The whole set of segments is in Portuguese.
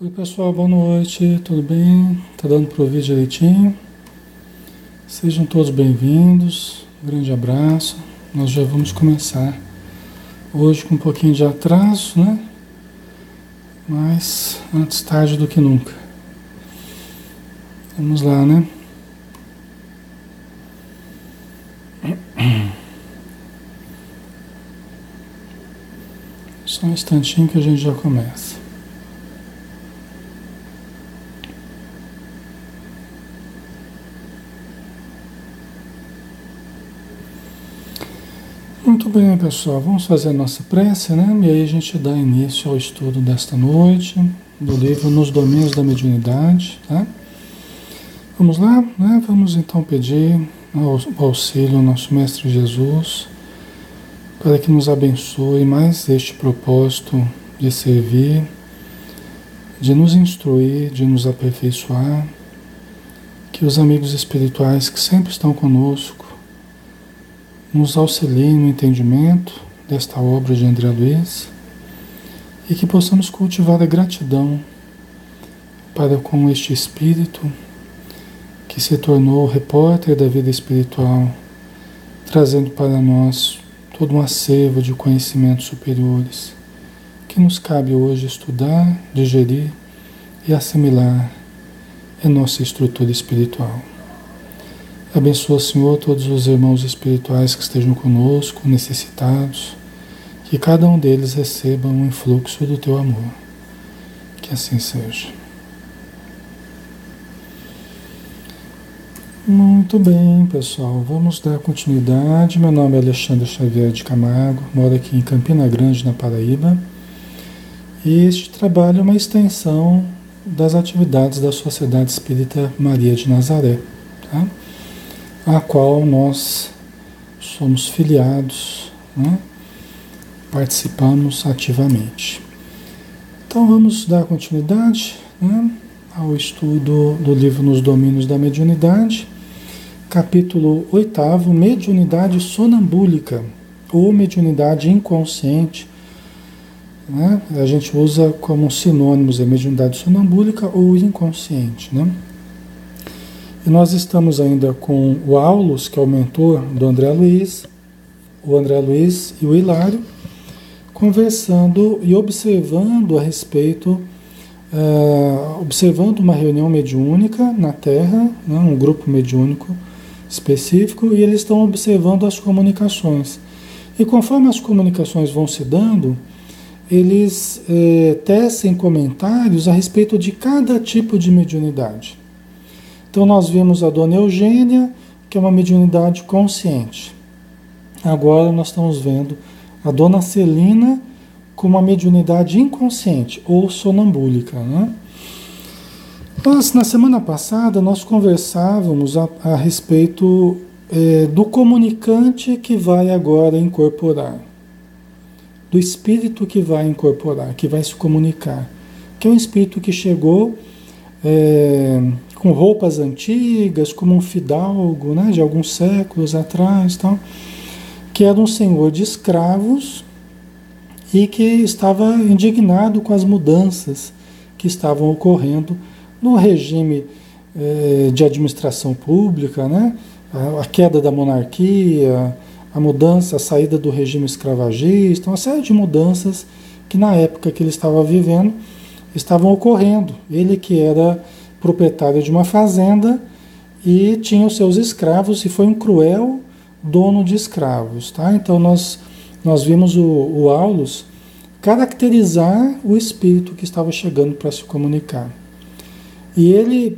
Oi pessoal, boa noite, tudo bem? Tá dando para ouvir direitinho? Sejam todos bem-vindos, um grande abraço. Nós já vamos começar hoje com um pouquinho de atraso, né? Mas antes tarde do que nunca. Vamos lá, né? Só um instantinho que a gente já começa. Muito bem, pessoal, vamos fazer a nossa prece, né? E aí a gente dá início ao estudo desta noite, do livro Nos Domínios da Mediunidade, tá? Vamos lá, né? Vamos então pedir o auxílio ao nosso Mestre Jesus para que nos abençoe mais este propósito de servir, de nos instruir, de nos aperfeiçoar, que os amigos espirituais que sempre estão conosco nos auxiliem no entendimento desta obra de André Luiz e que possamos cultivar a gratidão para com este espírito que se tornou repórter da vida espiritual, trazendo para nós todo um acervo de conhecimentos superiores que nos cabe hoje estudar, digerir e assimilar em nossa estrutura espiritual. Abençoa, Senhor, todos os irmãos espirituais que estejam conosco, necessitados, que cada um deles receba um influxo do Teu amor. Que assim seja. Muito bem, pessoal. Vamos dar continuidade. Meu nome é Alexandre Xavier de Camargo, moro aqui em Campina Grande, na Paraíba. E este trabalho é uma extensão das atividades da Sociedade Espírita Maria de Nazaré, tá? A qual nós somos filiados, né? Participamos ativamente. Então vamos dar continuidade, né, ao estudo do livro Nos Domínios da Mediunidade, capítulo 8º, Mediunidade Sonambúlica, ou Mediunidade Inconsciente, né? A gente usa como sinônimos a mediunidade sonambúlica ou inconsciente, né? E nós estamos ainda com o Aulus, que é o mentor do André Luiz, o André Luiz e o Hilário, conversando e observando a respeito, observando uma reunião mediúnica na Terra, né, um grupo mediúnico específico, e eles estão observando as comunicações. E conforme as comunicações vão se dando, eles tecem comentários a respeito de cada tipo de mediunidade. Então nós vimos a Dona Eugênia, que é uma mediunidade consciente. Agora nós estamos vendo a Dona Celina como uma mediunidade inconsciente ou sonambúlica, né? Na semana passada nós conversávamos a respeito do comunicante que vai agora incorporar, do espírito que vai incorporar, que vai se comunicar, que é um espírito que chegou com roupas antigas, como um fidalgo, né, de alguns séculos atrás, tal, que era um senhor de escravos e que estava indignado com as mudanças que estavam ocorrendo no regime de administração pública, né, a queda da monarquia, a mudança, a saída do regime escravagista, uma série de mudanças que na época que ele estava vivendo estavam ocorrendo. Ele que era proprietário de uma fazenda e tinha os seus escravos e foi um cruel dono de escravos, tá? Então nós vimos o Aulus caracterizar o espírito que estava chegando para se comunicar. E ele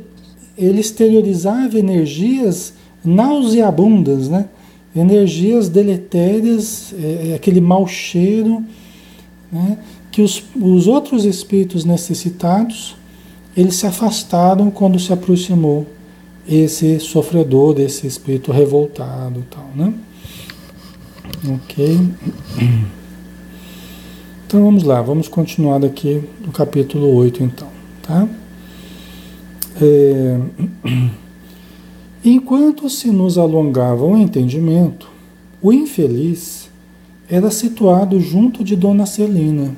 exteriorizava energias nauseabundas, né? Energias deletérias, aquele mau cheiro, né? Que os outros espíritos necessitados, eles se afastaram quando se aproximou esse sofredor, esse espírito revoltado e tal, né? Ok. Então vamos lá, vamos continuar daqui do capítulo 8 então, tá? Enquanto se nos alongava o entendimento, o infeliz era situado junto de Dona Celina,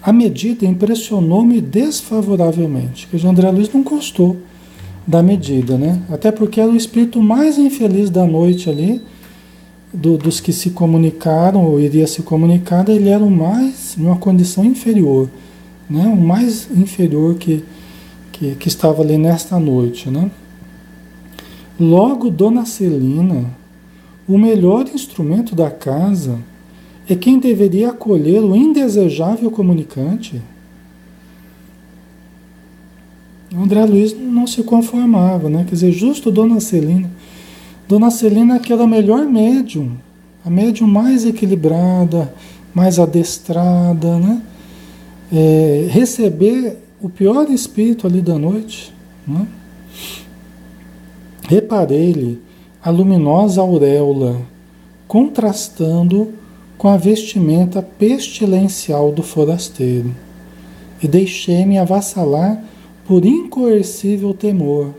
A medida impressionou-me desfavoravelmente, que o André Luiz não gostou da medida, né? Até porque era o espírito mais infeliz da noite ali, dos que se comunicaram, ou iria se comunicar, ele era o mais, em uma condição inferior, né? O mais inferior que estava ali nesta noite, né? Logo, Dona Celina, o melhor instrumento da casa, é quem deveria acolher o indesejável comunicante. O André Luiz não se conformava, né? Quer dizer, justo Dona Celina. Dona Celina que era a melhor médium, a médium mais equilibrada, mais adestrada, né? Receber o pior espírito ali da noite, né? Reparei-lhe a luminosa auréola contrastando com a vestimenta pestilencial do forasteiro e deixei-me avassalar por incoercível temor.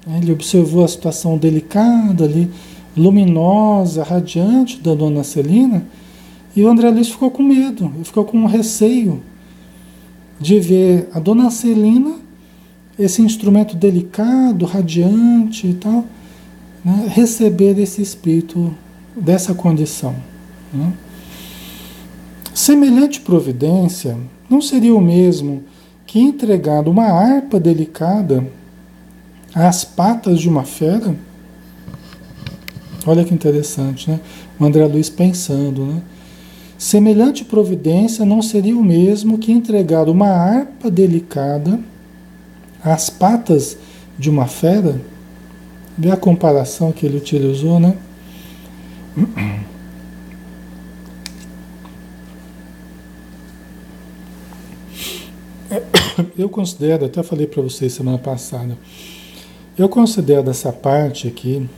Ele observou a situação delicada ali, luminosa, radiante da Dona Celina, e o André Luiz ficou com medo, ficou com receio de ver a Dona Celina, esse instrumento delicado, radiante e tal, né, receber esse espírito dessa condição. Né? Semelhante providência não seria o mesmo que entregar uma harpa delicada às patas de uma fera? Olha que interessante, né? O André Luiz pensando, né? Semelhante providência não seria o mesmo que entregar uma harpa delicada às patas de uma fera? Vê a comparação que ele utilizou, né? Eu considero, até falei para vocês semana passada, eu considero essa parte aqui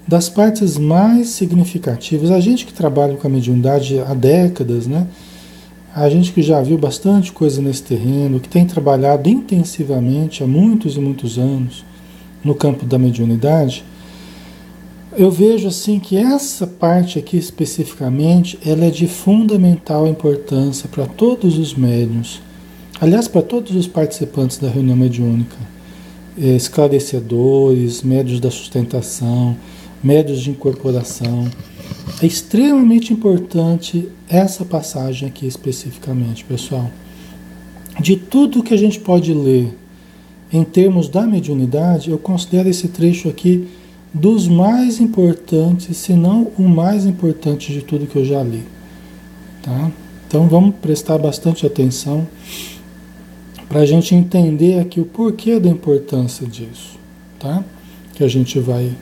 das partes mais significativas. A gente que trabalha com a mediunidade há décadas, né? A gente que já viu bastante coisa nesse terreno, que tem trabalhado intensivamente há muitos e muitos anos no campo da mediunidade, eu vejo assim que essa parte aqui especificamente, ela é de fundamental importância para todos os médiuns. Aliás, para todos os participantes da reunião mediúnica, esclarecedores, médios da sustentação, médios de incorporação. É extremamente importante essa passagem aqui especificamente, pessoal. De tudo que a gente pode ler em termos da mediunidade, eu considero esse trecho aqui dos mais importantes, se não o mais importante de tudo que eu já li. Tá? Então vamos prestar bastante atenção para a gente entender aqui o porquê da importância disso, tá? Que a gente vai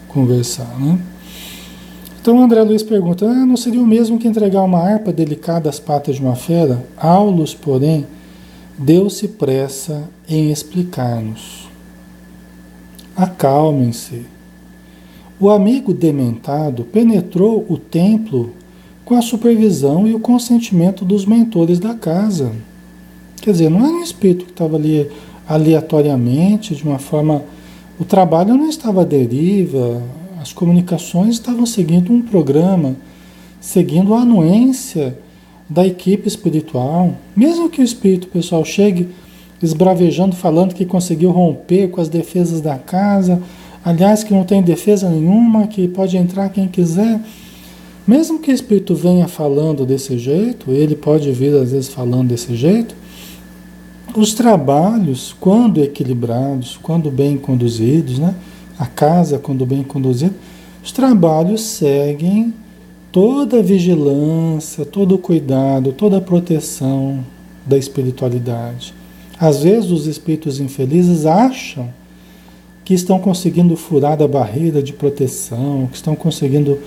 conversar, né? Então o André Luiz pergunta, não seria o mesmo que entregar uma harpa delicada às patas de uma fera? Aulus, porém, deu-se pressa em explicar-nos. Acalmem-se. O amigo dementado penetrou o templo com a supervisão e o consentimento dos mentores da casa. Quer dizer, não era um espírito que estava ali aleatoriamente, de uma forma... O trabalho não estava à deriva, as comunicações estavam seguindo um programa, seguindo a anuência da equipe espiritual. Mesmo que o espírito, pessoal, chegue esbravejando, falando que conseguiu romper com as defesas da casa, aliás, que não tem defesa nenhuma, que pode entrar quem quiser. Mesmo que o espírito venha falando desse jeito, ele pode vir às vezes falando desse jeito, os trabalhos, quando equilibrados, quando bem conduzidos, né? A casa, quando bem conduzida, os trabalhos seguem toda a vigilância, todo o cuidado, toda a proteção da espiritualidade. Às vezes os espíritos infelizes acham que estão conseguindo furar a barreira de proteção, que estão conseguindo,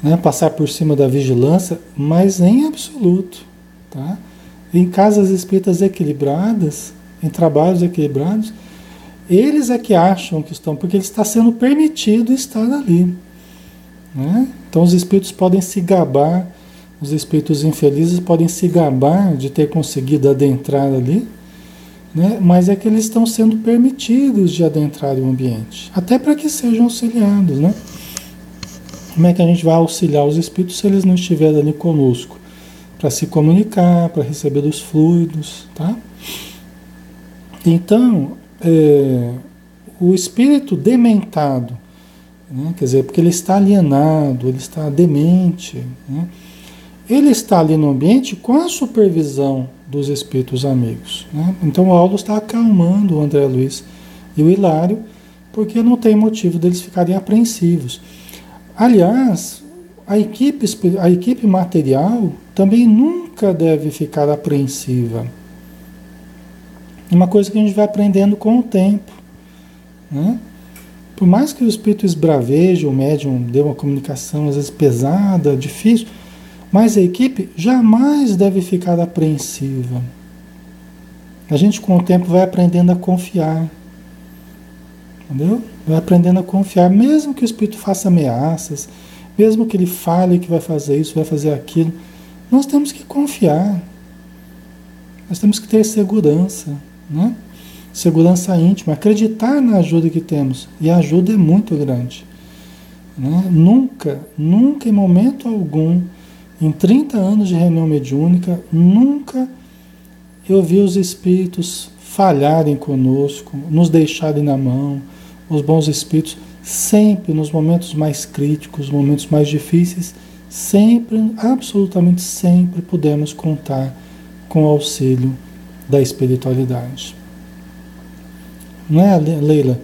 né, passar por cima da vigilância, mas em absoluto, tá? Em casas espíritas equilibradas, em trabalhos equilibrados, eles é que acham que estão, porque está sendo permitido estar ali, né? Então os espíritos podem se gabar, os espíritos infelizes podem se gabar de ter conseguido adentrar ali, né? Mas é que eles estão sendo permitidos de adentrar o ambiente, até para que sejam auxiliados, né? Como é que a gente vai auxiliar os espíritos se eles não estiverem ali conosco, para se comunicar, para receber os fluidos, tá? Então, o espírito dementado, né? Quer dizer, porque ele está alienado, ele está demente, né? Ele está ali no ambiente com a supervisão dos espíritos amigos, né? Então o Aulo está acalmando o André Luiz e o Hilário, porque não tem motivo deles ficarem apreensivos. Aliás, a equipe material também nunca deve ficar apreensiva. É uma coisa que a gente vai aprendendo com o tempo, né? Por mais que o espírito esbraveje, o médium dê uma comunicação às vezes pesada, difícil, mas a equipe jamais deve ficar apreensiva. A gente com o tempo vai aprendendo a confiar. Entendeu? Vai aprendendo a confiar, mesmo que o espírito faça ameaças, mesmo que ele fale que vai fazer isso, vai fazer aquilo, nós temos que confiar. Nós temos que ter segurança, né? Segurança íntima, acreditar na ajuda que temos. E a ajuda é muito grande, né? Nunca em momento algum, em 30 anos de reunião mediúnica, nunca eu vi os espíritos falharem conosco, nos deixarem na mão. Os bons espíritos, sempre nos momentos mais críticos, momentos mais difíceis, sempre, absolutamente sempre, podemos contar com o auxílio da espiritualidade. Não é, Leila?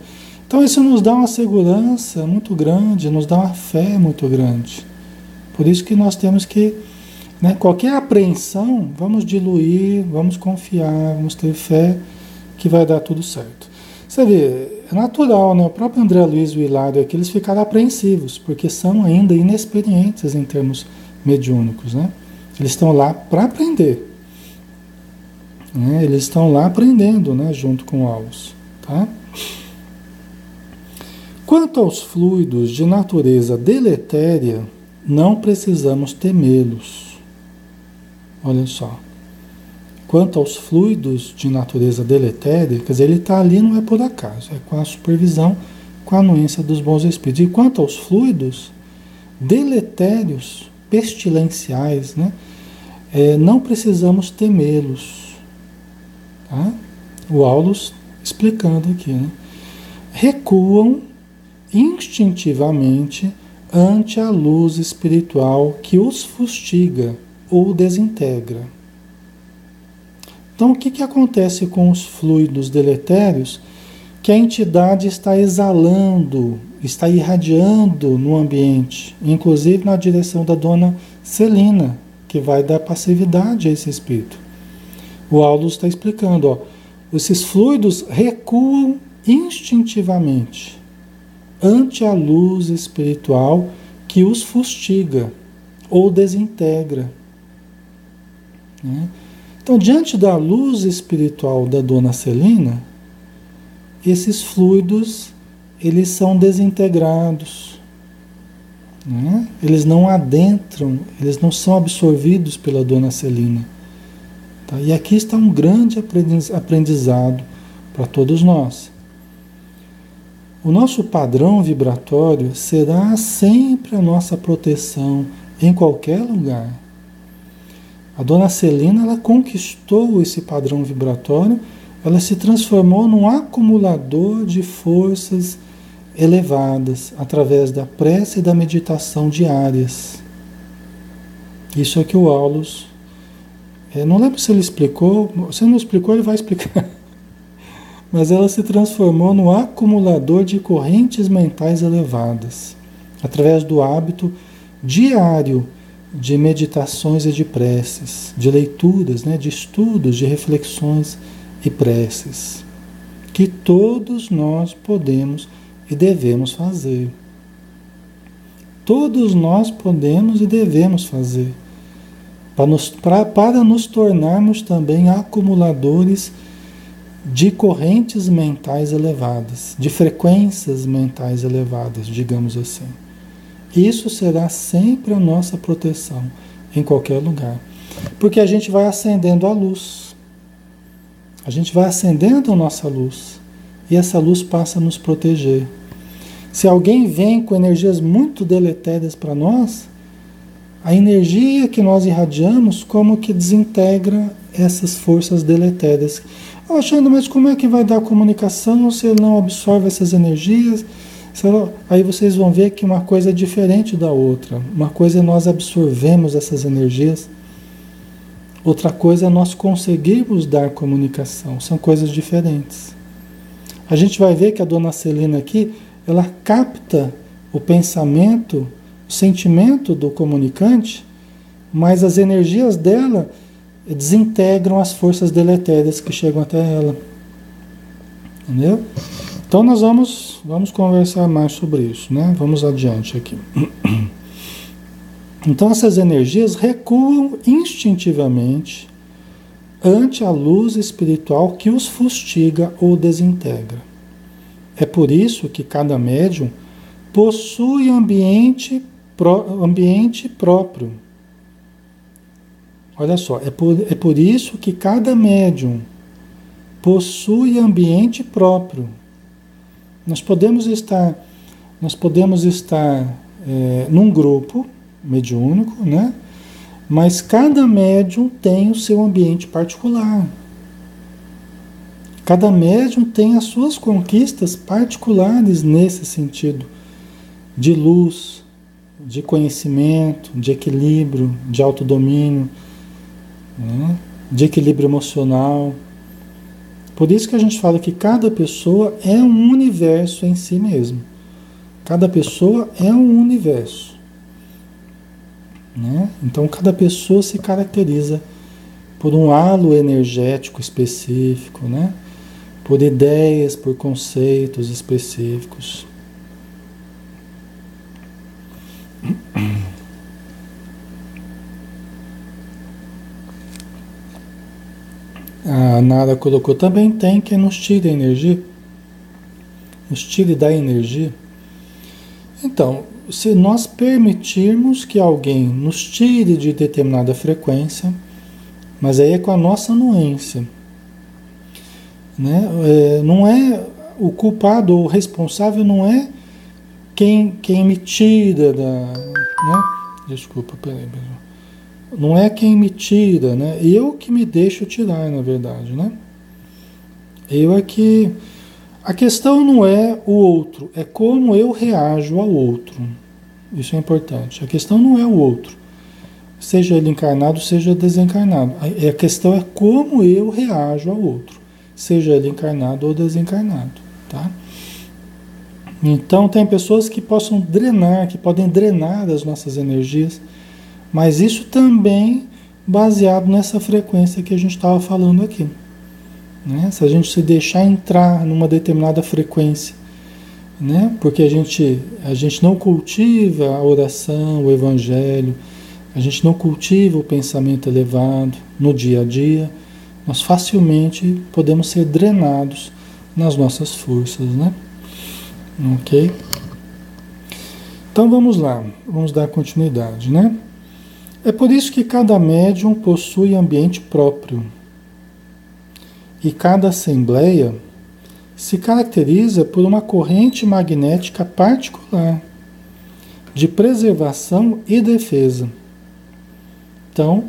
Então isso nos dá uma segurança muito grande, nos dá uma fé muito grande. Por isso que nós temos que, né, qualquer apreensão, vamos diluir, vamos confiar, vamos ter fé que vai dar tudo certo. Você vê, é natural, né? O próprio André Luiz e o Hilário aqui, eles ficaram apreensivos, porque são ainda inexperientes em termos mediúnicos, né? Eles estão lá para aprender, né? Eles estão lá aprendendo, né? Junto com o Aulos, tá? Quanto aos fluidos de natureza deletéria, não precisamos temê-los. Olha só. Quanto aos fluidos de natureza deletéria, quer dizer, ele está ali não é por acaso, é com a supervisão, com a anuência dos bons espíritos. E quanto aos fluidos deletérios, pestilenciais, né, não precisamos temê-los. Tá? O Aulos explicando aqui, né? Recuam instintivamente ante a luz espiritual que os fustiga ou desintegra. Então, o que acontece com os fluidos deletérios? Que a entidade está exalando, está irradiando no ambiente, inclusive na direção da dona Celina, que vai dar passividade a esse espírito. O Aulos está explicando, ó, esses fluidos recuam instintivamente ante a luz espiritual que os fustiga ou desintegra, né? Então, diante da luz espiritual da dona Celina, esses fluidos, eles são desintegrados, né? Eles não adentram, eles não são absorvidos pela dona Celina. Tá? E aqui está um grande aprendizado para todos nós. O nosso padrão vibratório será sempre a nossa proteção em qualquer lugar. A dona Celina, ela conquistou esse padrão vibratório, ela se transformou num acumulador de forças elevadas através da prece e da meditação diárias. Isso é que o Aulos, não lembro se ele explicou, se não explicou ele vai explicar, mas ela se transformou no acumulador de correntes mentais elevadas, através do hábito diário de meditações e de preces, de leituras, né, de estudos, de reflexões e preces, que todos nós podemos e devemos fazer. Todos nós podemos e devemos fazer, para nos tornarmos também acumuladores de correntes mentais elevadas, de frequências mentais elevadas, digamos assim. Isso será sempre a nossa proteção em qualquer lugar. Porque a gente vai acendendo a luz. A gente vai acendendo a nossa luz. E essa luz passa a nos proteger. Se alguém vem com energias muito deletérias para nós, A energia que nós irradiamos como que desintegra essas forças deletérias. Alexandre, mas como é que vai dar comunicação se ele não absorve essas energias? Aí vocês vão ver que uma coisa é diferente da outra. Uma coisa é nós absorvemos essas energias, outra coisa é nós conseguirmos dar comunicação. São coisas diferentes. A gente vai ver que a dona Celina aqui, ela capta o pensamento, o sentimento do comunicante, mas as energias dela desintegram as forças deletérias que chegam até ela. Entendeu? Então nós vamos conversar mais sobre isso, né? Vamos adiante aqui. Então essas energias recuam instintivamente ante a luz espiritual que os fustiga ou desintegra. É por isso que cada médium possui ambiente próprio. Olha só, é por isso que cada médium possui ambiente próprio. Nós podemos estar num grupo mediúnico, né? Mas cada médium tem o seu ambiente particular. Cada médium tem as suas conquistas particulares nesse sentido, de luz, de conhecimento, de equilíbrio, de autodomínio, né? De equilíbrio emocional. Por isso que a gente fala que cada pessoa é um universo em si mesmo. Cada pessoa é um universo, né? Então cada pessoa se caracteriza por um halo energético específico, né? Por ideias, por conceitos específicos. A Nara colocou, também tem quem nos tire a energia, nos tire da energia. Então, se nós permitirmos que alguém nos tire de determinada frequência, mas aí é com a nossa anuência, né? Não é o culpado ou o responsável, não é quem me tira da, né? Desculpa, peraí. Não é quem me tira, né? Eu que me deixo tirar, na verdade, né? Eu é que... A questão não é o outro, é como eu reajo ao outro. Isso é importante. A questão não é o outro, seja ele encarnado, seja desencarnado. A questão é como eu reajo ao outro, seja ele encarnado ou desencarnado, tá? Então tem pessoas que possam drenar, que podem drenar as nossas energias, mas isso também baseado nessa frequência que a gente estava falando aqui, né? Se a gente se deixar entrar numa determinada frequência, né? Porque a gente não cultiva a oração, o evangelho, a gente não cultiva o pensamento elevado no dia a dia, nós facilmente podemos ser drenados nas nossas forças, né? Ok? Então vamos lá, vamos dar continuidade, né? É por isso que cada médium possui ambiente próprio e cada assembleia se caracteriza por uma corrente magnética particular de preservação e defesa. Então,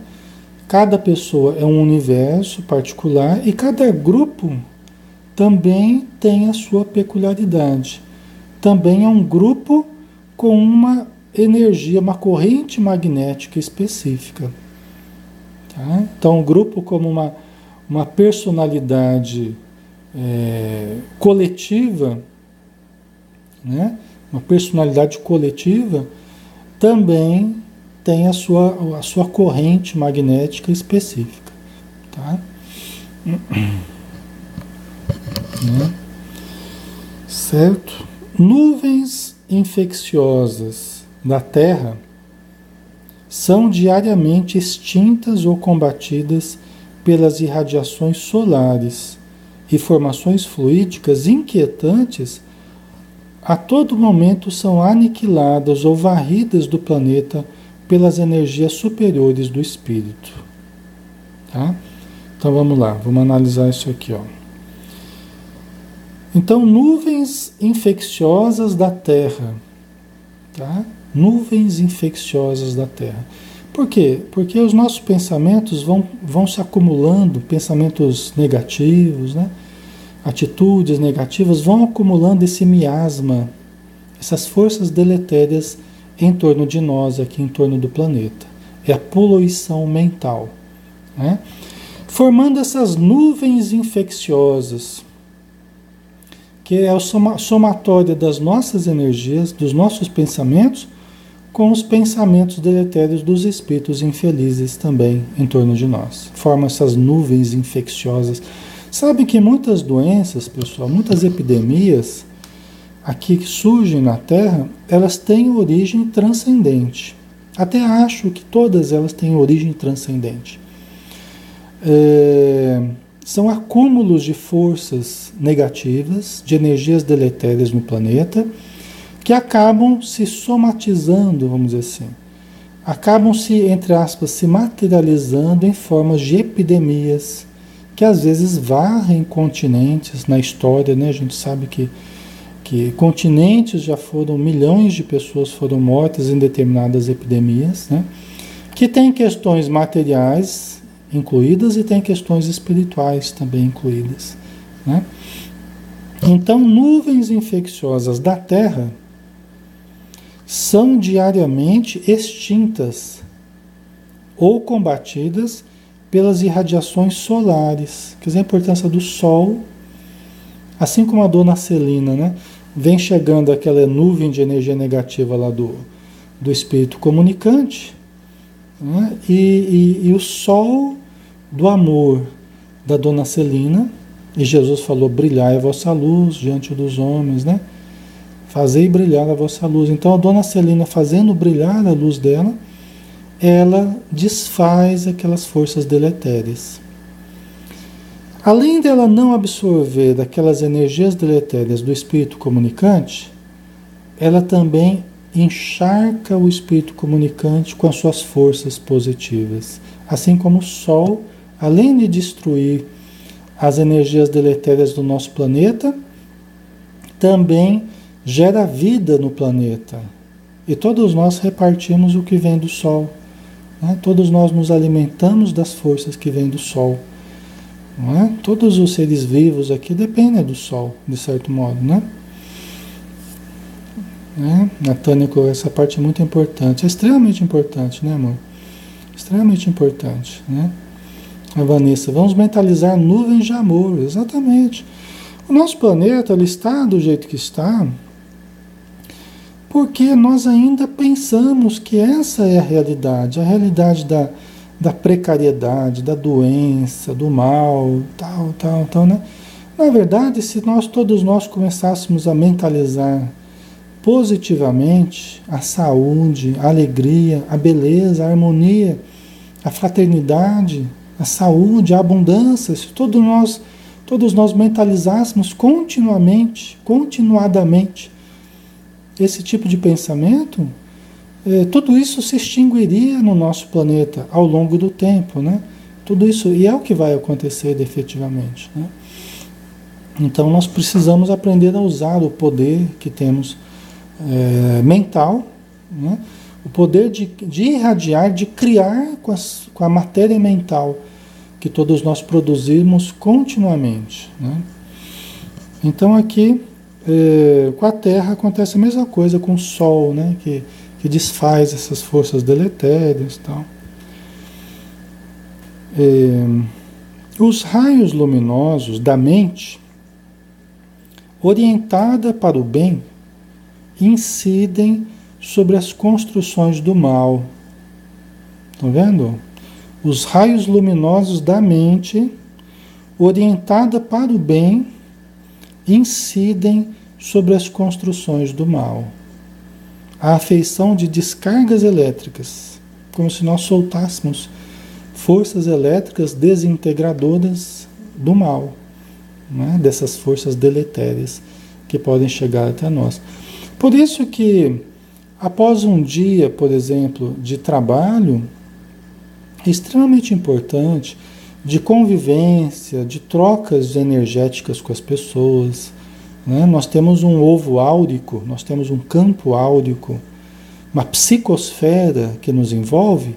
cada pessoa é um universo particular e cada grupo também tem a sua peculiaridade. Também é um grupo com uma energia, uma corrente magnética específica. Tá? Então, um grupo como uma personalidade coletiva, né? Uma personalidade coletiva também tem a sua corrente magnética específica. Tá? Né? Certo? Nuvens infecciosas da Terra são diariamente extintas ou combatidas pelas irradiações solares e formações fluídicas inquietantes a todo momento são aniquiladas ou varridas do planeta pelas energias superiores do espírito. Tá? Então vamos lá, vamos analisar isso aqui, ó. Então, nuvens infecciosas da Terra, tá? nuvens infecciosas da Terra. Por quê? Porque os nossos pensamentos vão se acumulando, pensamentos negativos, né? Atitudes negativas vão acumulando esse miasma, essas forças deletérias em torno de nós, aqui em torno do planeta. É a poluição mental, né? Formando essas nuvens infecciosas, que é o somatório das nossas energias, dos nossos pensamentos, com os pensamentos deletérios dos espíritos infelizes também em torno de nós. Formam essas nuvens infecciosas. Sabe que muitas doenças, pessoal, muitas epidemias aqui que surgem na Terra, elas têm origem transcendente. Até acho que todas elas têm origem transcendente. São acúmulos de forças negativas, de energias deletérias no planeta, que acabam se somatizando, vamos dizer assim. Acabam se, entre aspas, se materializando em formas de epidemias, que às vezes varrem continentes na história, né? A gente sabe que continentes já foram, milhões de pessoas foram mortas em determinadas epidemias, né? Que tem questões materiais incluídas e tem questões espirituais também incluídas, né? Então, nuvens infecciosas da Terra são diariamente extintas ou combatidas pelas irradiações solares. Quer dizer, a importância do Sol, assim como a dona Celina, né? Vem chegando aquela nuvem de energia negativa lá do espírito comunicante, né? E o sol do amor da dona Celina, e Jesus falou: brilhai a vossa luz diante dos homens, né? Fazei brilhar a vossa luz. Então a dona Celina, fazendo brilhar a luz dela, ela desfaz aquelas forças deletérias. Além dela não absorver daquelas energias deletérias do espírito comunicante, ela também encharca o espírito comunicante com as suas forças positivas. Assim como o Sol, além de destruir as energias deletérias do nosso planeta, também gera vida no planeta. E todos nós repartimos o que vem do Sol, né? Todos nós nos alimentamos das forças que vêm do Sol. Não é? Todos os seres vivos aqui dependem do Sol, de certo modo, né? Natânia, essa parte é muito importante, é extremamente importante, né, amor? Extremamente importante, né? A Vanessa, vamos mentalizar nuvens de amor, exatamente. O nosso planeta, ele está do jeito que está, porque nós ainda pensamos que essa é a realidade da precariedade, da doença, do mal, tal, né? Na verdade, se todos nós começássemos a mentalizar positivamente a saúde, a alegria, a beleza, a harmonia, a fraternidade, a saúde, a abundância, se todos nós mentalizássemos continuadamente esse tipo de pensamento, tudo isso se extinguiria no nosso planeta ao longo do tempo, né? Tudo isso, e é o que vai acontecer efetivamente, né? Então nós precisamos aprender a usar o poder que temos mental, né? O poder de irradiar, de criar com a matéria mental que todos nós produzimos continuamente, né? Então aqui com a Terra acontece a mesma coisa com o Sol, né? Que desfaz essas forças deletérias e tal. Os raios luminosos da mente, orientada para o bem, incidem sobre as construções do mal. Estão vendo? Os raios luminosos da mente, orientada para o bem, incidem sobre as construções do mal. A afeição de descargas elétricas, como se nós soltássemos forças elétricas desintegradoras do mal, né? Dessas forças deletérias que podem chegar até nós. Por isso que, após um dia, por exemplo, de trabalho, é extremamente importante, de convivência, de trocas energéticas com as pessoas, né? Nós temos um ovo áurico, nós temos um campo áurico, uma psicosfera que nos envolve,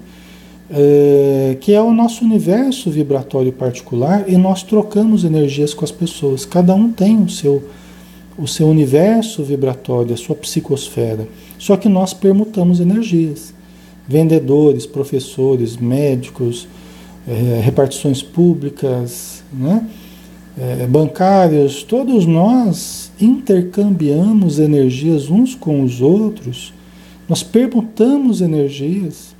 que é o nosso universo vibratório particular, e nós trocamos energias com as pessoas. Cada um tem o seu universo vibratório, a sua psicosfera. Só que nós permutamos energias. Vendedores, professores, médicos, repartições públicas, né? Bancários, todos nós intercambiamos energias uns com os outros, nós permutamos energias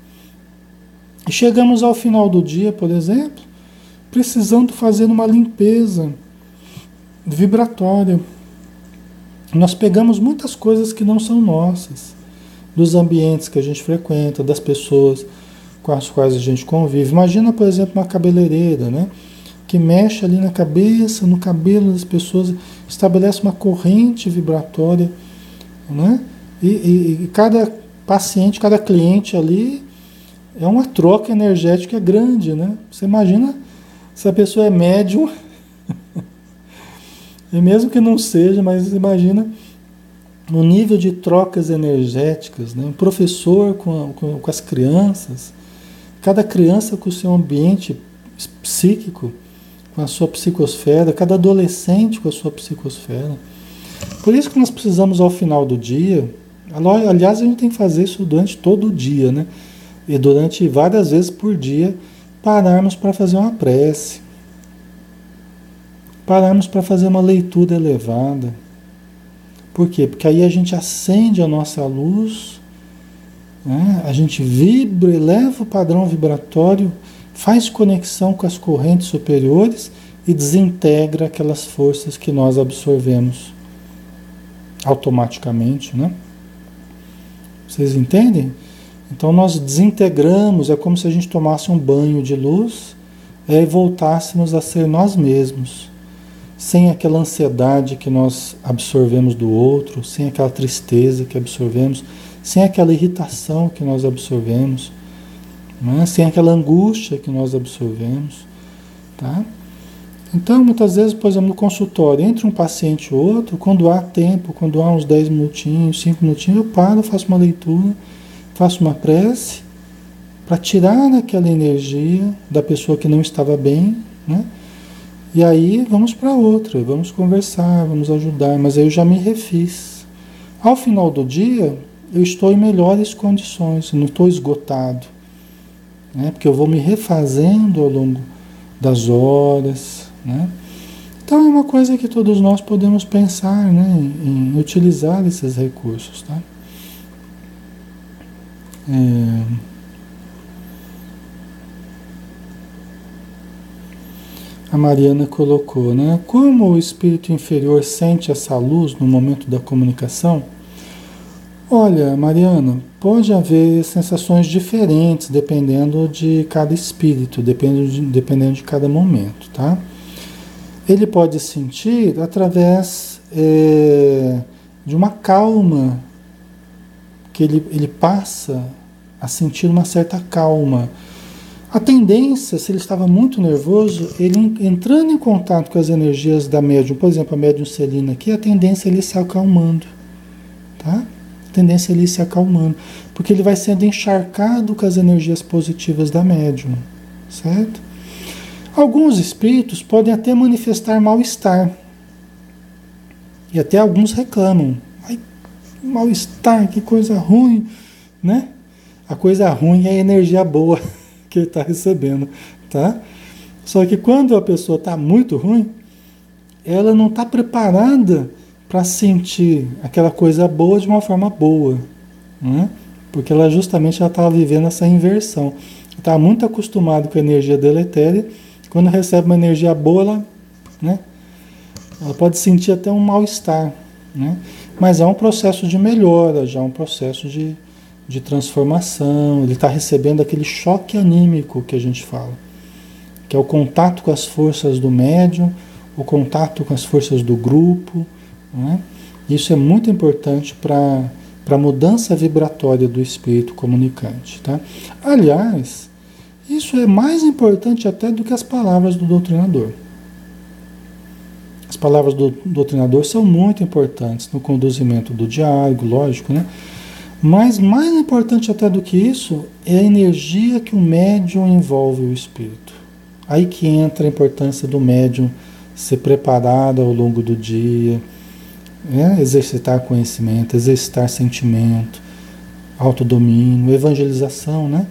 e chegamos ao final do dia, por exemplo, precisando fazer uma limpeza vibratória. Nós pegamos muitas coisas que não são nossas, dos ambientes que a gente frequenta, das pessoas com as quais a gente convive. Imagina, por exemplo, uma cabeleireira, né? Que mexe ali na cabeça, no cabelo das pessoas, estabelece uma corrente vibratória, né? E cada paciente, cada cliente ali é uma troca energética grande, né? Você imagina se a pessoa é médium, e mesmo que não seja, mas imagina o nível de trocas energéticas, né? Um professor com as crianças, cada criança com o seu ambiente psíquico, com a sua psicosfera, cada adolescente com a sua psicosfera. Por isso que nós precisamos, ao final do dia, aliás, a gente tem que fazer isso durante todo o dia, né? E durante várias vezes por dia, pararmos para fazer uma prece, pararmos para fazer uma leitura elevada. Por quê? Porque aí a gente acende a nossa luz, né? A gente vibra, eleva o padrão vibratório, faz conexão com as correntes superiores e desintegra aquelas forças que nós absorvemos automaticamente, né? Vocês entendem? Então nós desintegramos, é como se a gente tomasse um banho de luz e voltássemos a ser nós mesmos, sem aquela ansiedade que nós absorvemos do outro, sem aquela tristeza que absorvemos, sem aquela irritação que nós absorvemos, né? Sem aquela angústia que nós absorvemos, tá? Então, muitas vezes, por exemplo, no consultório, entre um paciente e outro, quando há tempo, quando há uns 10 minutinhos, 5 minutinhos, eu paro, faço uma leitura, faço uma prece, para tirar aquela energia da pessoa que não estava bem, né? E aí vamos para outra, vamos conversar, vamos ajudar, mas aí eu já me refiz. Ao final do dia, eu estou em melhores condições, não estou esgotado, né? Porque eu vou me refazendo ao longo das horas, né? Então é uma coisa que todos nós podemos pensar, né, em utilizar esses recursos, tá? A Mariana colocou, né? Como o espírito inferior sente essa luz no momento da comunicação? Olha, Mariana, pode haver sensações diferentes dependendo de cada espírito, dependendo de cada momento, tá? Ele pode sentir através de uma calma, que ele passa a sentir uma certa calma. A tendência, se ele estava muito nervoso, ele entrando em contato com as energias da médium, por exemplo, a médium Celina aqui, a tendência é ele se acalmando, tá? A tendência é ele se acalmando, porque ele vai sendo encharcado com as energias positivas da médium, certo? Alguns espíritos podem até manifestar mal-estar, e até alguns reclamam. Ai, mal-estar, que coisa ruim, né? A coisa ruim é a energia boa que ele está recebendo, tá? Só que quando a pessoa está muito ruim, ela não está preparada para sentir aquela coisa boa de uma forma boa, né? Porque ela justamente estava vivendo essa inversão. Está muito acostumado com a energia deletéria, quando recebe uma energia boa, ela pode sentir até um mal-estar, né? Mas é um processo de melhora, já é um processo de transformação. Ele está recebendo aquele choque anímico que a gente fala, que é o contato com as forças do médium, o contato com as forças do grupo, né? Isso é muito importante para a mudança vibratória do espírito comunicante, tá? Aliás, isso é mais importante até do que as palavras do doutrinador. As palavras do doutrinador são muito importantes no conduzimento do diálogo, lógico, né? Mas mais importante até do que isso é a energia que o médium envolve o espírito. Aí que entra a importância do médium ser preparado ao longo do dia, né? Exercitar conhecimento, exercitar sentimento, autodomínio, evangelização, né?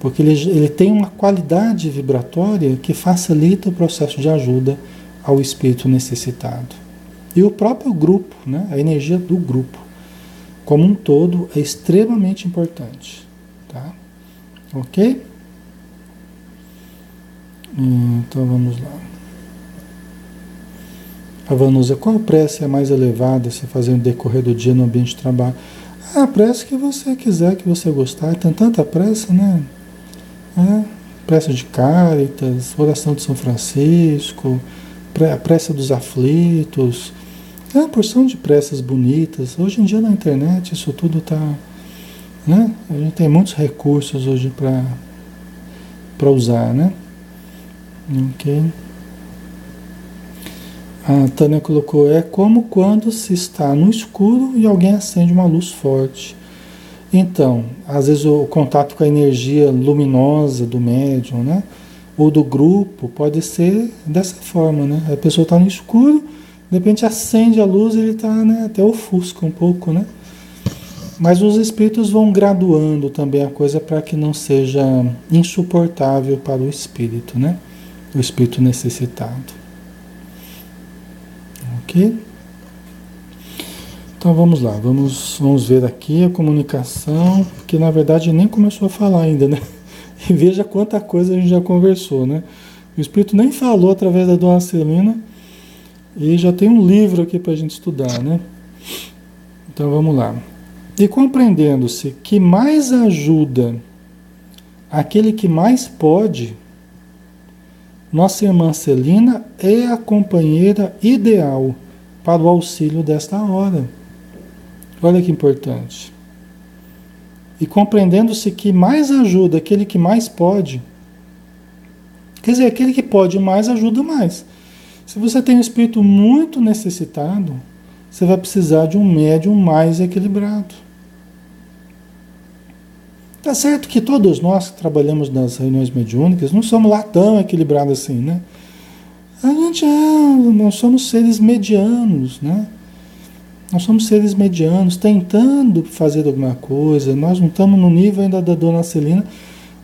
Porque ele tem uma qualidade vibratória que facilita o processo de ajuda ao espírito necessitado. E o próprio grupo, né? A energia do grupo, como um todo, é extremamente importante. Tá? Ok? Então vamos lá. A Vanusa, qual prece é mais elevada se fazer no decorrer do dia no ambiente de trabalho? A prece que você quiser, que você gostar. Tem tanta prece, né? Prece de Cáritas, oração de São Francisco, prece dos aflitos. É uma porção de preces bonitas. Hoje em dia na internet isso tudo está... Né? A gente tem muitos recursos hoje para usar, né? Ok. A Tânia colocou, é como quando se está no escuro e alguém acende uma luz forte. Então, às vezes o contato com a energia luminosa do médium, né? Ou do grupo, pode ser dessa forma, né? A pessoa está no escuro, de repente acende a luz e ele está, né, até ofusca um pouco, né? Mas os espíritos vão graduando também a coisa para que não seja insuportável para o espírito, né? O espírito necessitado. Ok? Então vamos lá, vamos ver aqui a comunicação, que na verdade nem começou a falar ainda, né? E veja quanta coisa a gente já conversou, né? O espírito nem falou através da Dona Celina e já tem um livro aqui para a gente estudar, né? Então vamos lá. E compreendendo-se que mais ajuda aquele que mais pode, nossa irmã Celina é a companheira ideal para o auxílio desta hora. Olha que importante. E compreendendo-se que mais ajuda aquele que mais pode, quer dizer, aquele que pode mais ajuda mais. Se você tem um espírito muito necessitado, você vai precisar de um médium mais equilibrado. Tá certo que todos nós que trabalhamos nas reuniões mediúnicas não somos lá tão equilibrados assim, né? Nós somos seres medianos, né? Nós somos seres medianos, tentando fazer alguma coisa. Nós não estamos no nível ainda da Dona Celina,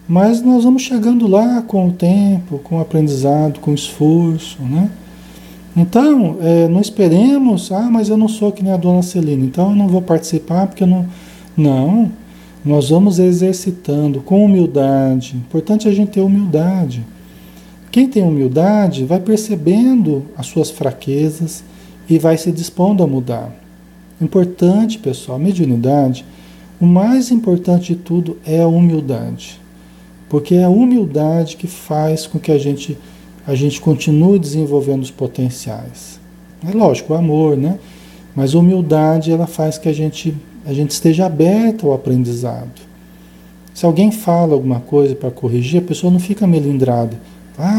mas nós vamos chegando lá com o tempo, com o aprendizado, com o esforço, né? Então, não esperemos, mas eu não sou que nem a Dona Celina, então eu não vou participar porque eu não... Não, nós vamos exercitando com humildade. Importante a gente ter humildade. Quem tem humildade vai percebendo as suas fraquezas e vai se dispondo a mudar. Importante, pessoal, a mediunidade, o mais importante de tudo é a humildade. Porque é a humildade que faz com que a gente continue desenvolvendo os potenciais. É lógico, o amor, né? Mas a humildade, ela faz que a gente esteja aberto ao aprendizado. Se alguém fala alguma coisa para corrigir, a pessoa não fica melindrada.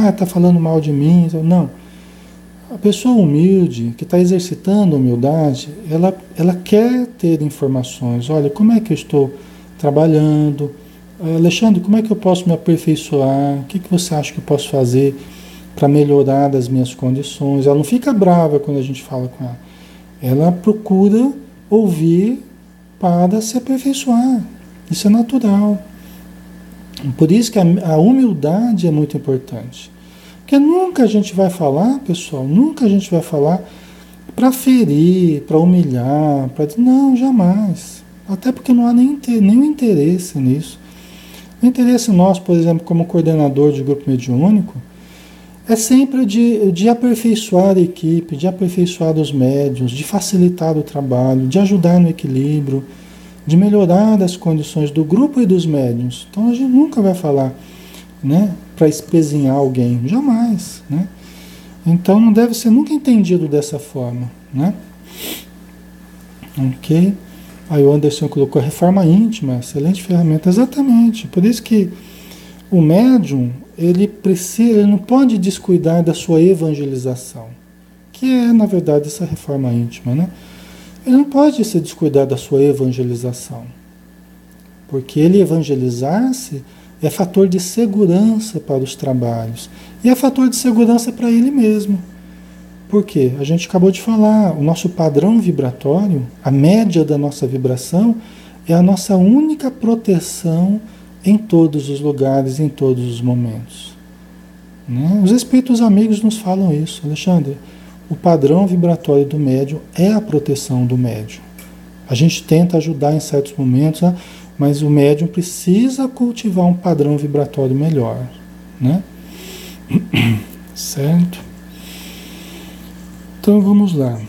Está falando mal de mim. Não. A pessoa humilde, que está exercitando a humildade, ela quer ter informações. Olha, como é que eu estou trabalhando? Alexandre, como é que eu posso me aperfeiçoar? O que você acha que eu posso fazer para melhorar as minhas condições? Ela não fica brava quando a gente fala com ela. Ela procura ouvir para se aperfeiçoar. Isso é natural. Por isso que a humildade é muito importante. Porque nunca a gente vai falar, pessoal, nunca a gente vai falar para ferir, para humilhar, não, jamais. Até porque não há nenhum interesse nisso. O interesse nosso, por exemplo, como coordenador de grupo mediúnico, é sempre de aperfeiçoar a equipe, de aperfeiçoar os médiuns, de facilitar o trabalho, de ajudar no equilíbrio, de melhorar as condições do grupo e dos médiuns. Então a gente nunca vai falar, né, para espezinhar alguém, jamais, né? Então não deve ser nunca entendido dessa forma, né? Ok? Aí o Anderson colocou a reforma íntima, excelente ferramenta, exatamente. Por isso que o médium, ele não pode descuidar da sua evangelização, que é, na verdade, essa reforma íntima, né? Ele não pode se descuidar da sua evangelização. porque ele evangelizar-se é fator de segurança para os trabalhos e é fator de segurança para ele mesmo. Por quê? A gente acabou de falar, o nosso padrão vibratório, a média da nossa vibração, é a nossa única proteção em todos os lugares, em todos os momentos. Né? Os espíritos amigos nos falam isso, Alexandre. O padrão vibratório do médium é a proteção do médium. A gente tenta ajudar em certos momentos, né? Mas o médium precisa cultivar um padrão vibratório melhor. Né? Certo? Então vamos lá.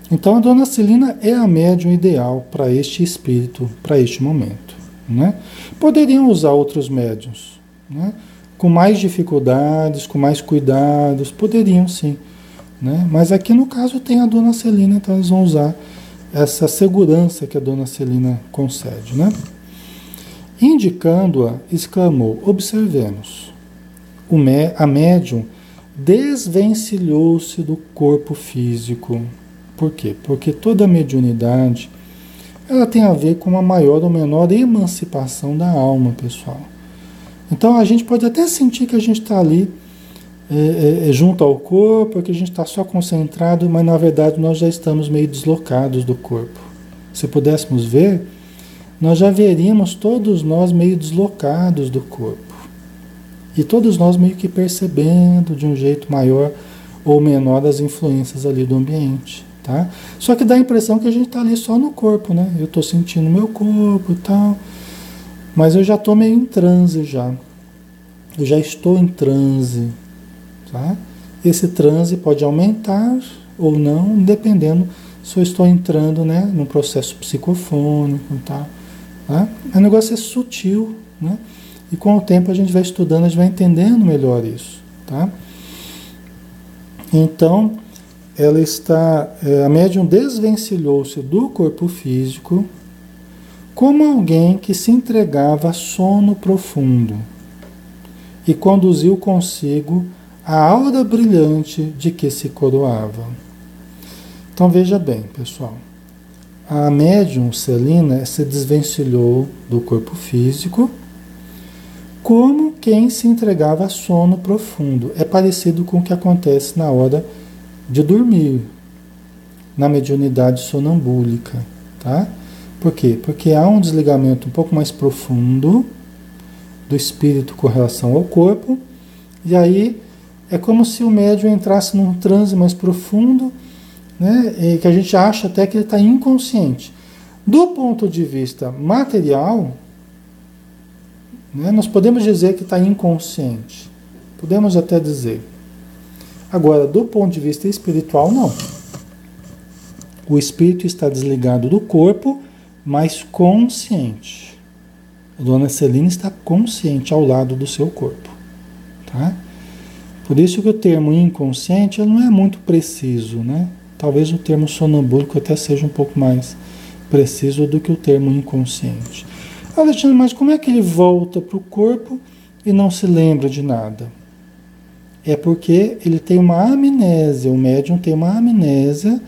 Então a dona Celina é a médium ideal para este espírito, para este momento. Né? Poderiam usar outros médiuns, né? Com mais dificuldades, com mais cuidados, poderiam sim. Né? Mas aqui no caso tem a dona Celina, então eles vão usar essa segurança que a dona Celina concede. Né? Indicando-a, exclamou: observemos. A médium desvencilhou-se do corpo físico. Por quê? Porque toda mediunidade ela tem a ver com uma maior ou menor emancipação da alma, pessoal. Então a gente pode até sentir que a gente está ali junto ao corpo, que a gente está só concentrado, mas na verdade nós já estamos meio deslocados do corpo. Se pudéssemos ver, nós já veríamos todos nós meio deslocados do corpo. E todos nós meio que percebendo de um jeito maior ou menor as influências ali do ambiente. Tá? Só que dá a impressão que a gente está ali só no corpo, né? Eu estou sentindo meu corpo e tal, mas eu já estou meio em transe já. Eu já estou em transe. Tá? Esse transe pode aumentar ou não, dependendo se eu estou entrando, né, num processo psicofônico e tal. Tá? O negócio é sutil, né? E com o tempo a gente vai estudando, a gente vai entendendo melhor isso. Tá? Então, a médium desvencilhou-se do corpo físico como alguém que se entregava a sono profundo e conduziu consigo a aura brilhante de que se coroava. Então veja bem, pessoal, a médium Celina se desvencilhou do corpo físico como quem se entregava a sono profundo. É parecido com o que acontece na hora de dormir, na mediunidade sonambúlica, tá? Por quê? Porque há um desligamento um pouco mais profundo do espírito com relação ao corpo, e aí é como se o médium entrasse num transe mais profundo, né? E que a gente acha até que ele está inconsciente. Do ponto de vista material, né, nós podemos dizer que está inconsciente. Podemos até dizer. Agora, do ponto de vista espiritual, não. O espírito está desligado do corpo, mas consciente. A dona Celina está consciente ao lado do seu corpo. Tá? Por isso que o termo inconsciente ele não é muito preciso, né? Talvez o termo sonambúlico até seja um pouco mais preciso do que o termo inconsciente. Alexandre, mas como é que ele volta para o corpo e não se lembra de nada? É porque ele tem uma amnésia, o médium tem uma amnésia,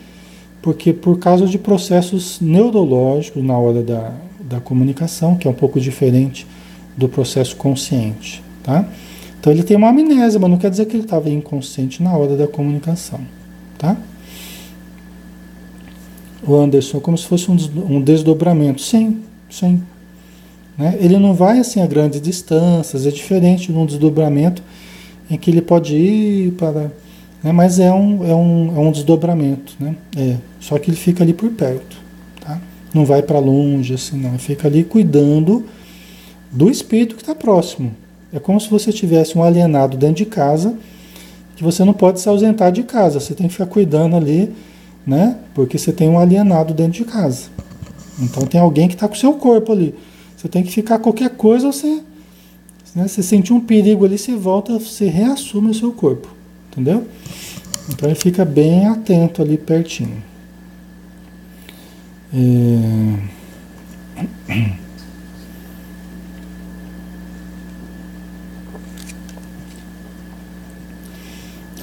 porque por causa de processos neurológicos na hora da comunicação, que é um pouco diferente do processo consciente, tá? Então ele tem uma amnésia, mas não quer dizer que ele estava inconsciente na hora da comunicação, tá? O Anderson, como se fosse um desdobramento. Sim, sim. Né? Ele não vai assim a grandes distâncias, é diferente de um desdobramento em que ele pode ir para... Né? Mas é um desdobramento, né? Só que ele fica ali por perto. Tá? Não vai para longe, assim, não. Ele fica ali cuidando do espírito que está próximo. É como se você tivesse um alienado dentro de casa, que você não pode se ausentar de casa. Você tem que ficar cuidando ali, né? Porque você tem um alienado dentro de casa. Então tem alguém que está com o seu corpo ali. Você tem que ficar qualquer coisa, você sentir um perigo ali, você volta, você reassume o seu corpo. Entendeu? Então ele fica bem atento ali pertinho.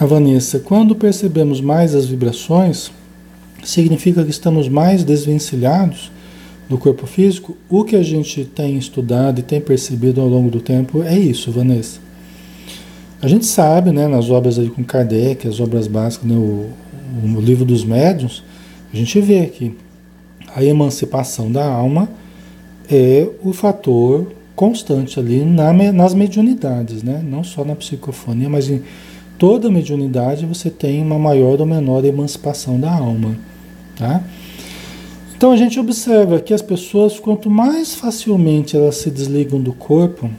A Vanessa, quando percebemos mais as vibrações, significa que estamos mais desvencilhados, do corpo físico, o que a gente tem estudado e tem percebido ao longo do tempo é isso, Vanessa. A gente sabe, né, nas obras aí com Kardec, as obras básicas, né, o livro dos médiuns, a gente vê que a emancipação da alma é o fator constante ali nas mediunidades, né? Não só na psicofonia, mas em toda mediunidade você tem uma maior ou menor emancipação da alma, tá? Então a gente observa que as pessoas, quanto mais facilmente elas se desligam do corpo,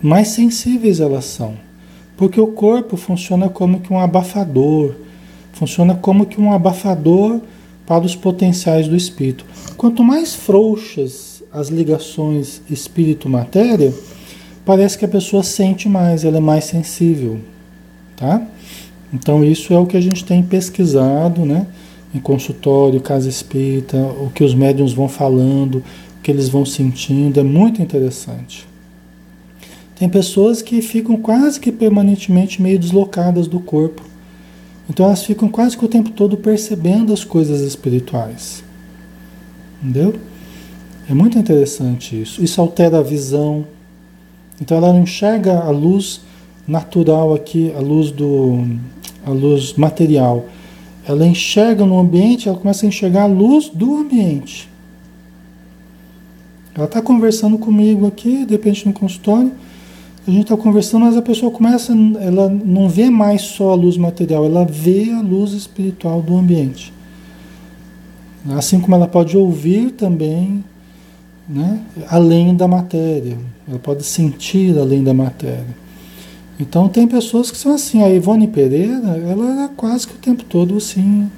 mais sensíveis elas são, porque o corpo funciona como que um abafador, para os potenciais do espírito. Quanto mais frouxas as ligações espírito-matéria, parece que a pessoa sente mais, ela é mais sensível, tá? Então isso é o que a gente tem pesquisado, né? Em consultório, casa espírita, o que os médiuns vão falando, o que eles vão sentindo, é muito interessante. Tem pessoas que ficam quase que permanentemente meio deslocadas do corpo. Então elas ficam quase que o tempo todo percebendo as coisas espirituais. Entendeu? É muito interessante isso. Isso altera a visão. Então ela não enxerga a luz natural aqui, a luz material. Ela enxerga no ambiente, ela começa a enxergar a luz do ambiente. Ela está conversando comigo aqui, de repente no consultório, a gente está conversando, mas a pessoa começa, ela não vê mais só a luz material, ela vê a luz espiritual do ambiente. Assim como ela pode ouvir também, né, além da matéria, ela pode sentir além da matéria. Então tem pessoas que são assim. A Ivone Pereira, ela era quase que o tempo todo assim,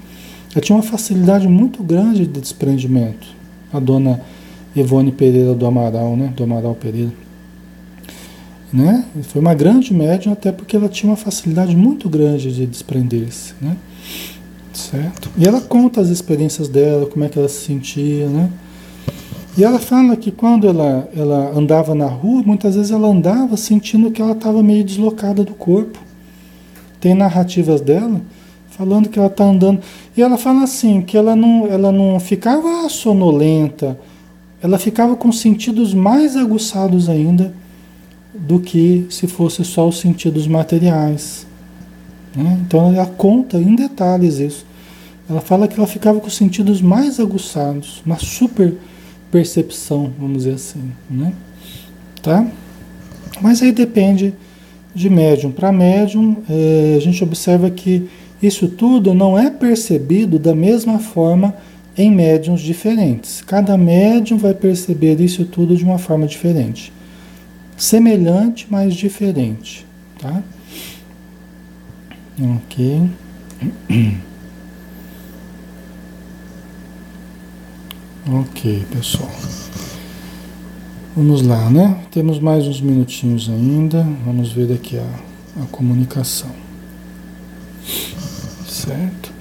ela tinha uma facilidade muito grande de desprendimento, a dona Ivone Pereira do Amaral, né, do Amaral Pereira. Né? Foi uma grande médium, até porque ela tinha uma facilidade muito grande de desprender-se, né? Certo? E ela conta as experiências dela, como é que ela se sentia, né? E ela fala que quando ela andava na rua, muitas vezes ela andava sentindo que ela estava meio deslocada do corpo. Tem narrativas dela falando que ela está andando. E ela fala assim, que ela não ficava sonolenta, ela ficava com sentidos mais aguçados ainda do que se fosse só os sentidos materiais. Né? Então ela conta em detalhes isso. Ela fala que ela ficava com os sentidos mais aguçados, uma super percepção, vamos dizer assim. Né? Tá? Mas aí depende de médium para médium. A gente observa que isso tudo não é percebido da mesma forma em médiums diferentes. Cada médium vai perceber isso tudo de uma forma diferente. Semelhante, mas diferente, tá? Ok. Ok, pessoal. Vamos lá, né? Temos mais uns minutinhos ainda. Vamos ver aqui a comunicação. Certo?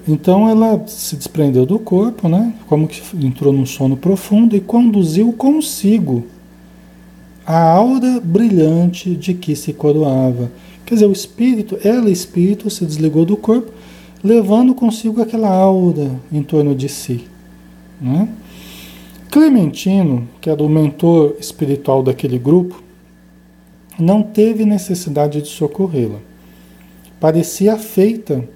Então ela se desprendeu do corpo, né? Como que entrou num sono profundo e conduziu consigo a aura brilhante de que se coroava. Quer dizer, o espírito, espírito, se desligou do corpo, levando consigo aquela aura em torno de si. Né? Clementino, que era o mentor espiritual daquele grupo, não teve necessidade de socorrê-la. Parecia feita,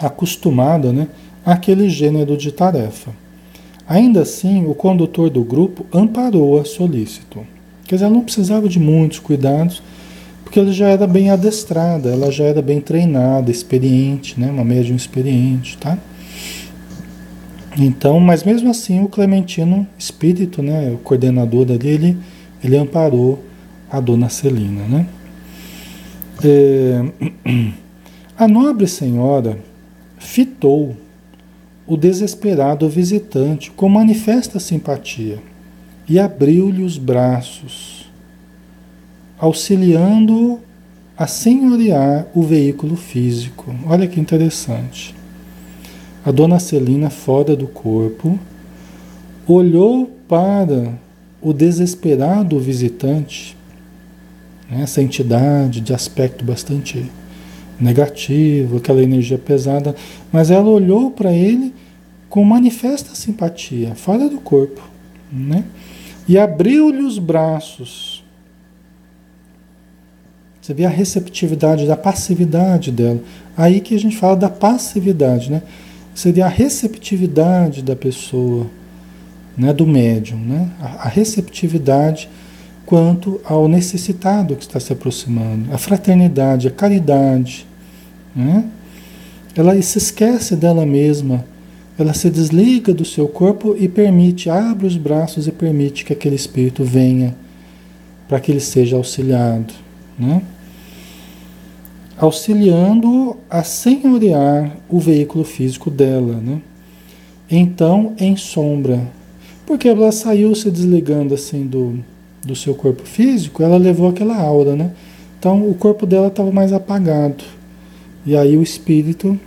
acostumada, né, àquele gênero de tarefa. Ainda assim, o condutor do grupo amparou-a solícito. Quer dizer, ela não precisava de muitos cuidados, porque ela já era bem adestrada, ela já era bem treinada, experiente, né, uma médium experiente, tá? Então, mas mesmo assim, o Clementino, espírito, né, o coordenador dali, ele amparou a dona Celina, né? A nobre senhora fitou o desesperado visitante com manifesta simpatia e abriu-lhe os braços, auxiliando-o a senhorear o veículo físico. Olha que interessante. A dona Celina, fora do corpo, olhou para o desesperado visitante, né, essa entidade de aspecto bastante negativo, aquela energia pesada, mas ela olhou para ele com manifesta simpatia, fora do corpo, né? E abriu-lhe os braços. Você vê a receptividade, da passividade dela. Aí que a gente fala da passividade, né? Você vê a receptividade da pessoa, né? Do médium, né? A receptividade quanto ao necessitado que está se aproximando, a fraternidade, a caridade, né? Ela se esquece dela mesma, ela se desliga do seu corpo e permite, abre os braços e permite que aquele espírito venha para que ele seja auxiliado, né? Auxiliando a senhorear o veículo físico dela, né? Então, em sombra, porque ela saiu se desligando assim do seu corpo físico, ela levou aquela aura, né? Então o corpo dela estava mais apagado. E aí o espírito,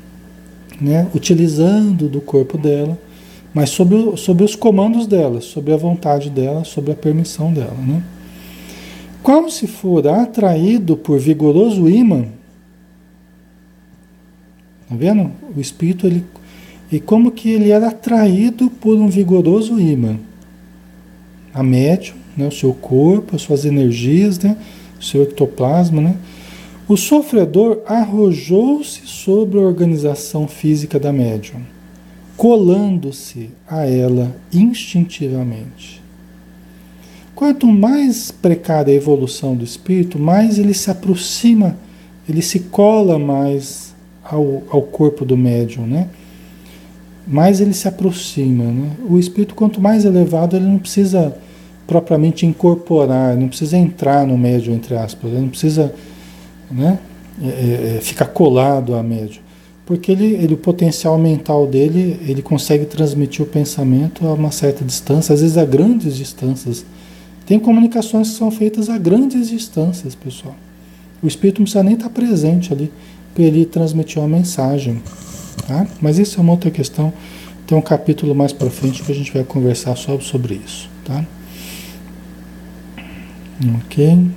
né, utilizando do corpo dela, mas sob os comandos dela, sob a vontade dela, sob a permissão dela, né? Qual se for atraído por vigoroso ímã, tá vendo? O espírito, e como que ele era atraído por um vigoroso ímã? A médium, né, o seu corpo, as suas energias, né, o seu ectoplasma, né? O sofredor arrojou-se sobre a organização física da médium, colando-se a ela instintivamente. Quanto mais precária a evolução do espírito, mais ele se aproxima, ele se cola mais ao corpo do médium, né? Mais ele se aproxima, né? O espírito, quanto mais elevado, ele não precisa propriamente incorporar, não precisa entrar no médium, entre aspas, ele não precisa, né, ficar colado a médium, porque o potencial mental dele, ele consegue transmitir o pensamento a uma certa distância, às vezes a grandes distâncias. Tem comunicações que são feitas a grandes distâncias, pessoal. O espírito não precisa nem estar presente ali para ele transmitir uma mensagem, tá? Mas isso é uma outra questão. Tem um capítulo mais para frente que a gente vai conversar só sobre isso, tá? Ok.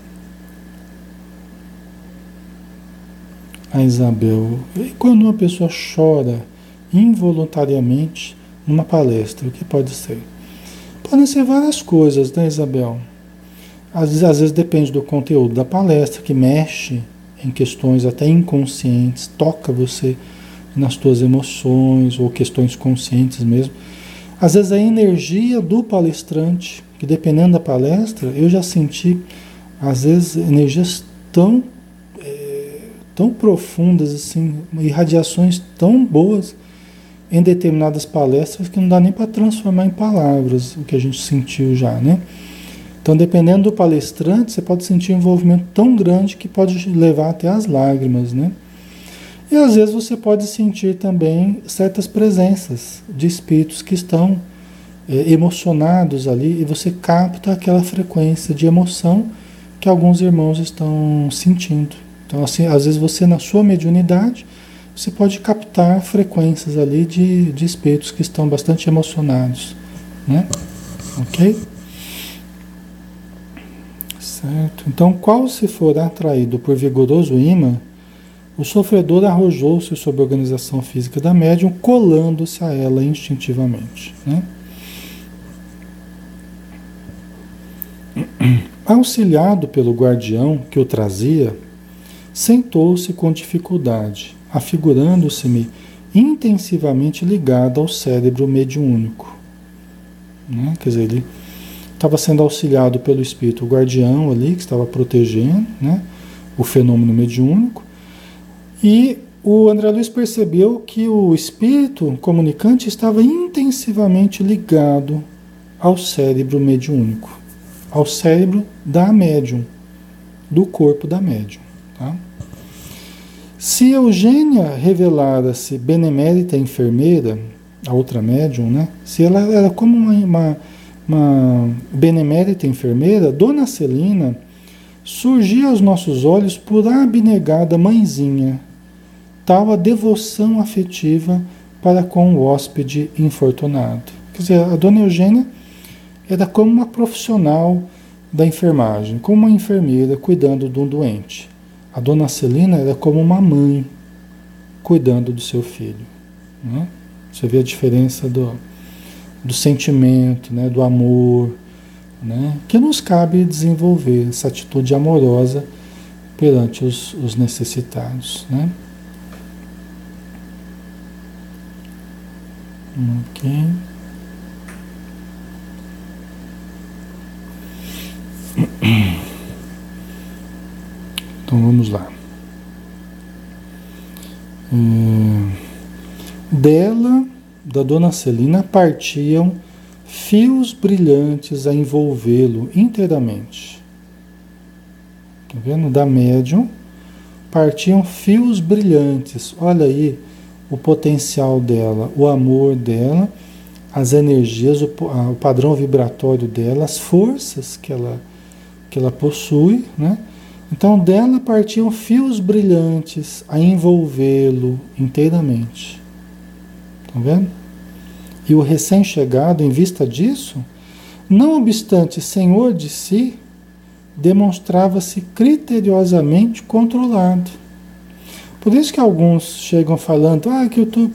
A Isabel. E quando uma pessoa chora involuntariamente numa palestra, o que pode ser? Podem ser várias coisas, né, Isabel? Às vezes depende do conteúdo da palestra, que mexe em questões até inconscientes, toca você nas suas emoções, ou questões conscientes mesmo. Às vezes a energia do palestrante, que dependendo da palestra, eu já senti, às vezes, energias tão profundas, assim, irradiações tão boas em determinadas palestras que não dá nem para transformar em palavras o que a gente sentiu já, né? Então, dependendo do palestrante, você pode sentir um envolvimento tão grande que pode levar até as lágrimas, né? E às vezes você pode sentir também certas presenças de espíritos que estão emocionados ali, e você capta aquela frequência de emoção que alguns irmãos estão sentindo. Então, assim, às vezes você, na sua mediunidade, você pode captar frequências ali de espíritos que estão bastante emocionados, né? Ok? Certo. Então, qual se for atraído por vigoroso ímã, o sofredor arrojou-se sobre a organização física da médium, colando-se a ela instintivamente, né? Auxiliado pelo guardião que o trazia, sentou-se com dificuldade, afigurando-se-me intensivamente ligado ao cérebro mediúnico, né? Quer dizer, ele estava sendo auxiliado pelo espírito guardião ali, que estava protegendo, né, o fenômeno mediúnico, e o André Luiz percebeu que o espírito comunicante estava intensivamente ligado ao cérebro mediúnico, ao cérebro da médium, do corpo da médium, tá? Se Eugênia revelara-se benemérita enfermeira, a outra médium, né, se ela era como uma benemérita enfermeira, Dona Celina surgia aos nossos olhos por abnegada mãezinha, tal a devoção afetiva para com o hóspede infortunado. Quer dizer, a Dona Eugênia era como uma profissional da enfermagem, como uma enfermeira cuidando de um doente, A dona Celina era como uma mãe cuidando do seu filho, né? Você vê a diferença do sentimento, né? Do amor, né? Que nos cabe desenvolver essa atitude amorosa perante os necessitados, né? Ok. Então vamos lá. Dela, da dona Celina, partiam fios brilhantes a envolvê-lo inteiramente. Tá vendo? Da médium partiam fios brilhantes. Olha aí o potencial dela, o amor dela, as energias, o padrão vibratório dela, as forças que ela possui, né? Então dela partiam fios brilhantes a envolvê-lo inteiramente. Estão vendo? E o recém-chegado, em vista disso, não obstante senhor de si, demonstrava-se criteriosamente controlado. Por isso que alguns chegam falando,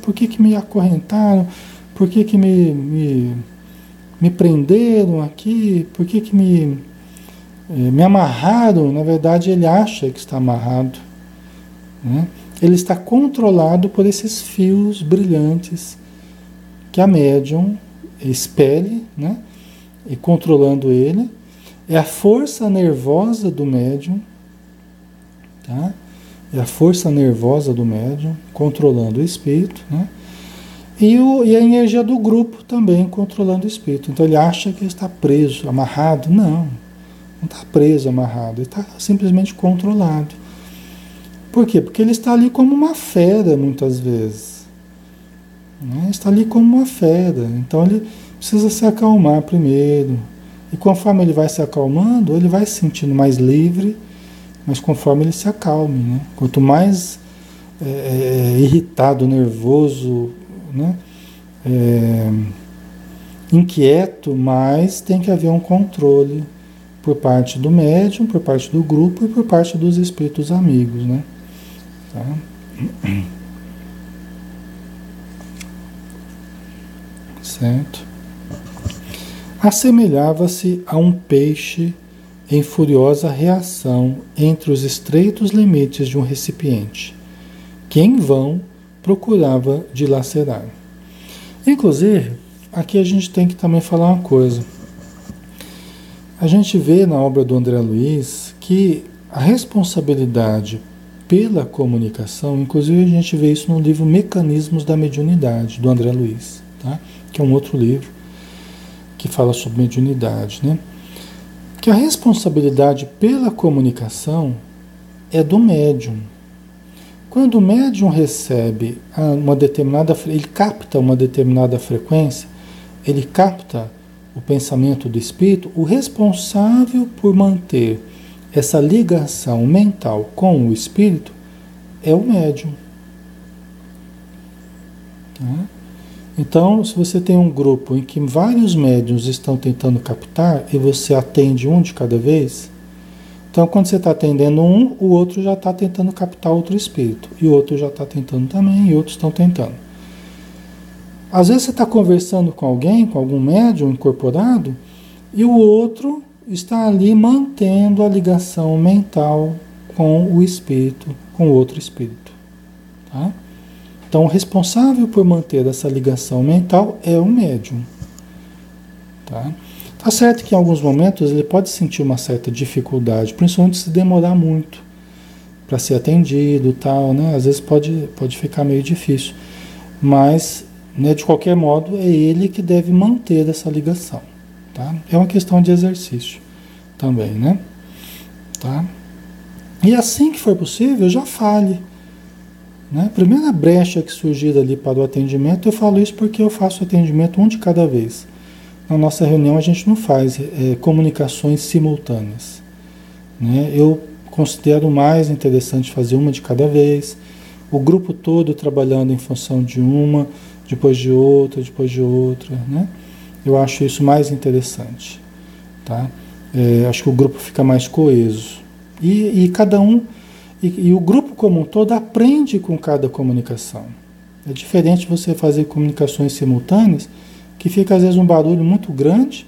por que me acorrentaram? Por que me prenderam aqui? Por que me amarraram? Na verdade, ele acha que está amarrado, né? Ele está controlado por esses fios brilhantes que a médium expele, né? E controlando ele. É a força nervosa do médium, tá? É a força nervosa do médium controlando o espírito, né? E a energia do grupo também controlando o espírito. Então ele acha que ele está preso, amarrado. Não está preso, amarrado. Ele está simplesmente controlado. Por quê? Porque ele está ali como uma fera, muitas vezes. Né? Está ali como uma fera. Então ele precisa se acalmar primeiro. E conforme ele vai se acalmando, ele vai se sentindo mais livre, mas conforme ele se acalme, né? Quanto mais irritado, nervoso, né? Inquieto, mais tem que haver um controle por parte do médium, por parte do grupo e por parte dos espíritos amigos, né? Tá? Certo? Assemelhava-se a um peixe em furiosa reação entre os estreitos limites de um recipiente, que em vão procurava dilacerar. Inclusive, aqui a gente tem que também falar uma coisa. A gente vê na obra do André Luiz que a responsabilidade pela comunicação, inclusive a gente vê isso no livro Mecanismos da Mediunidade, do André Luiz, tá? Que é um outro livro que fala sobre mediunidade, né? Que a responsabilidade pela comunicação é do médium. Quando o médium recebe uma determinada, ele capta uma determinada frequência, ele capta o pensamento do espírito, o responsável por manter essa ligação mental com o espírito é o médium. Tá? Então, se você tem um grupo em que vários médiuns estão tentando captar e você atende um de cada vez, então quando você está atendendo um, o outro já está tentando captar outro espírito, e o outro já está tentando também, e outros estão tentando. Às vezes você está conversando com alguém, com algum médium incorporado, e o outro está ali mantendo a ligação mental com o espírito, com o outro espírito. Tá? Então, o responsável por manter essa ligação mental é o médium. Tá certo que em alguns momentos ele pode sentir uma certa dificuldade, principalmente se demorar muito para ser atendido, tal, né? Às vezes pode ficar meio difícil. Mas, né, de qualquer modo, é ele que deve manter essa ligação. Tá? É uma questão de exercício também, né? Tá? E assim que for possível, já fale. Né? Primeira brecha que surgir ali para o atendimento, eu falo isso porque eu faço atendimento um de cada vez. Na nossa reunião a gente não faz comunicações simultâneas. Né? Eu considero mais interessante fazer uma de cada vez, o grupo todo trabalhando em função de uma, depois de outra, né? Eu acho isso mais interessante. Tá? Acho que o grupo fica mais coeso. E cada um E o grupo como um todo aprende com cada comunicação. É diferente você fazer comunicações simultâneas, que fica às vezes um barulho muito grande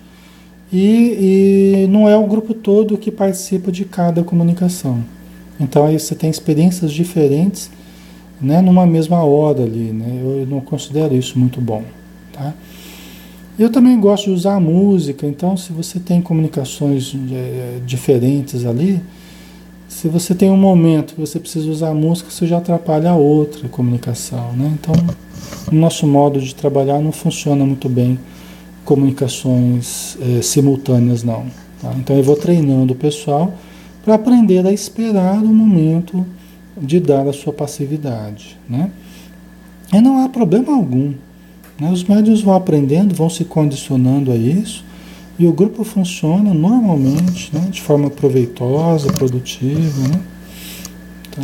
e não é o grupo todo que participa de cada comunicação. Então aí você tem experiências diferentes, né, numa mesma hora ali, né? Eu não considero isso muito bom, tá? Eu também gosto de usar a música, então se você tem comunicações diferentes ali, se você tem um momento que você precisa usar a música, você já atrapalha a outra comunicação, né? Então, o nosso modo de trabalhar não funciona muito bem comunicações simultâneas, não. Tá? Então, eu vou treinando o pessoal para aprender a esperar o momento de dar a sua passividade, né? E não há problema algum, né? Os médiuns vão aprendendo, vão se condicionando a isso, e o grupo funciona normalmente, né? De forma proveitosa, produtiva, né? Tá?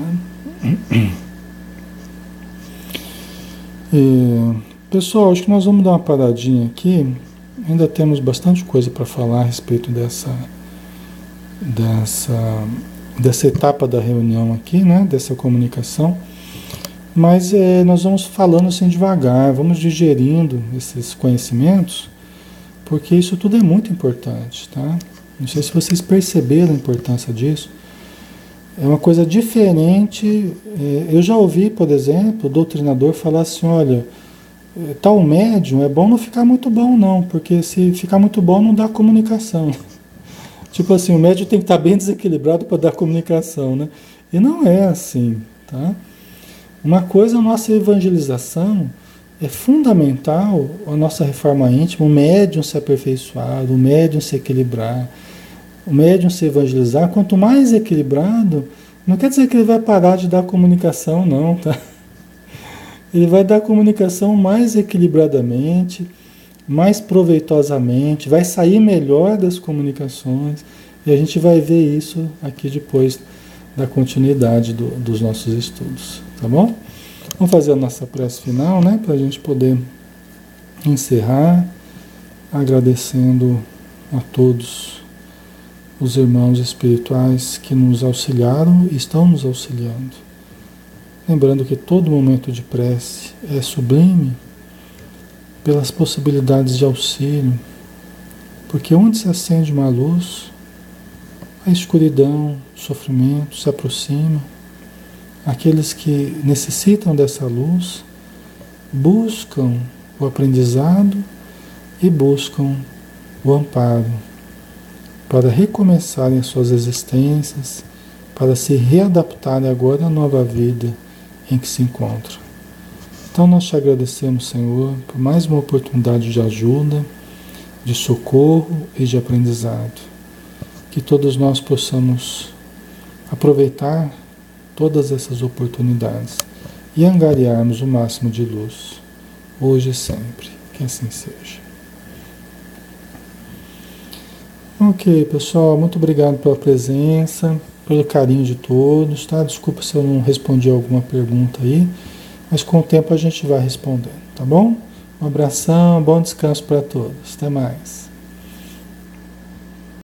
Pessoal, acho que nós vamos dar uma paradinha aqui. Ainda temos bastante coisa para falar a respeito dessa etapa da reunião aqui, né? Dessa comunicação. Mas nós vamos falando assim devagar, vamos digerindo esses conhecimentos, porque isso tudo é muito importante, tá? Não sei se vocês perceberam a importância disso. É uma coisa diferente. Eu já ouvi, por exemplo, o doutrinador falar assim, olha, tal médium é bom não ficar muito bom não, porque se ficar muito bom não dá comunicação. Tipo assim, o médium tem que estar bem desequilibrado para dar comunicação, né? E não é assim, tá? Uma coisa, a nossa evangelização é fundamental, a nossa reforma íntima, o médium se aperfeiçoar, o médium se equilibrar, o médium se evangelizar. Quanto mais equilibrado, não quer dizer que ele vai parar de dar comunicação, não, tá? Ele vai dar comunicação mais equilibradamente, mais proveitosamente, vai sair melhor das comunicações, e a gente vai ver isso aqui depois da continuidade dos nossos estudos, tá bom? Vamos fazer a nossa prece final, né, para a gente poder encerrar, agradecendo a todos os irmãos espirituais que nos auxiliaram e estão nos auxiliando. Lembrando que todo momento de prece é sublime pelas possibilidades de auxílio, porque onde se acende uma luz, a escuridão, o sofrimento se aproxima. Aqueles que necessitam dessa luz buscam o aprendizado e buscam o amparo para recomeçarem as suas existências, para se readaptarem agora à nova vida em que se encontram. Então nós te agradecemos, Senhor, por mais uma oportunidade de ajuda, de socorro e de aprendizado. Que todos nós possamos aproveitar todas essas oportunidades e angariarmos o máximo de luz, hoje e sempre. Que assim seja. Ok, pessoal, muito obrigado pela presença, pelo carinho de todos, tá? Desculpa se eu não respondi alguma pergunta aí, mas com o tempo a gente vai respondendo, tá bom? Um abração, bom descanso para todos. Até mais.